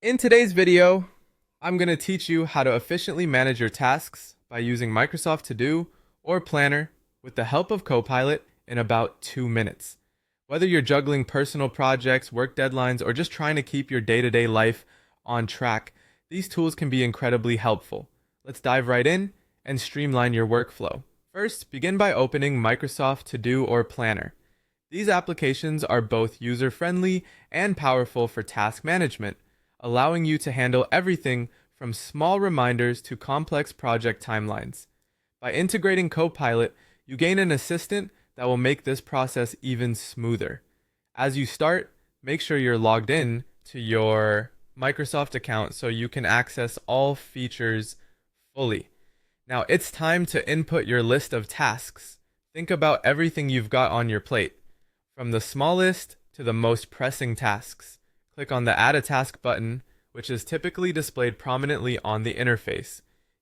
In today's video, I'm going to teach you how to efficiently manage your tasks by using Microsoft To Do or Planner with the help of Copilot in about 2 minutes. Whether you're juggling personal projects, work deadlines, or just trying to keep your day-to-day life on track, these tools can be incredibly helpful. Let's dive right in and streamline your workflow. First, begin by opening Microsoft To Do or Planner. These applications are both user-friendly and powerful for task management, allowing you to handle everything from small reminders to complex project timelines. By integrating Copilot, you gain an assistant that will make this process even smoother. As you start, make sure you're logged in to your Microsoft account so you can access all features fully. Now it's time to input your list of tasks. Think about everything you've got on your plate, from the smallest to the most pressing tasks. Click on the Add a Task button, which is typically displayed prominently on the interface.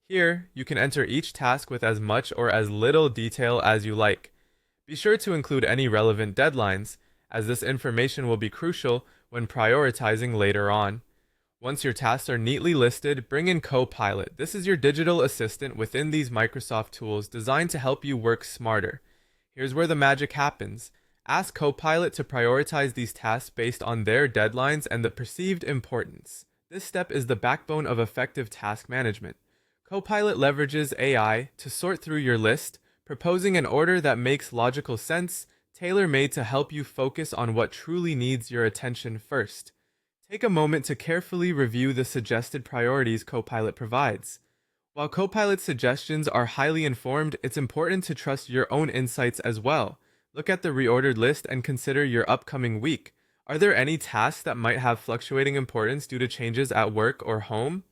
Here, you can enter each task with as much or as little detail as you like. Be sure to include any relevant deadlines, as this information will be crucial when prioritizing later on. Once your tasks are neatly listed, bring in Copilot. This is your digital assistant within these Microsoft tools designed to help you work smarter. Here's where the magic happens. Ask Copilot to prioritize these tasks based on their deadlines and the perceived importance. This step is the backbone of effective task management. Copilot leverages AI to sort through your list, proposing an order that makes logical sense, tailor-made to help you focus on what truly needs your attention first. Take a moment to carefully review the suggested priorities Copilot provides. While Copilot's suggestions are highly informed, it's important to trust your own insights as well. Look at the reordered list and consider your upcoming week. Are there any tasks that might have fluctuating importance due to changes at work or home?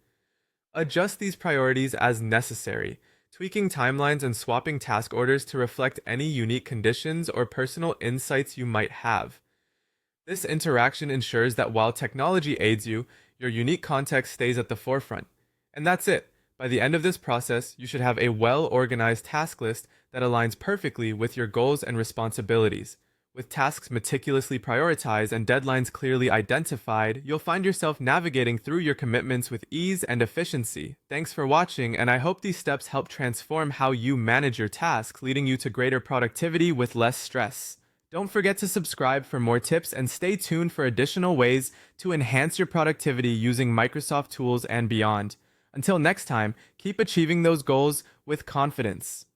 Adjust these priorities as necessary, tweaking timelines and swapping task orders to reflect any unique conditions or personal insights you might have. This interaction ensures that while technology aids you, your unique context stays at the forefront. And that's it. By the end of this process, you should have a well-organized task list that aligns perfectly with your goals and responsibilities. With tasks meticulously prioritized and deadlines clearly identified, you'll find yourself navigating through your commitments with ease and efficiency. Thanks for watching, and I hope these steps help transform how you manage your tasks, leading you to greater productivity with less stress. Don't forget to subscribe for more tips and stay tuned for additional ways to enhance your productivity using Microsoft tools and beyond. Until next time, keep achieving those goals with confidence.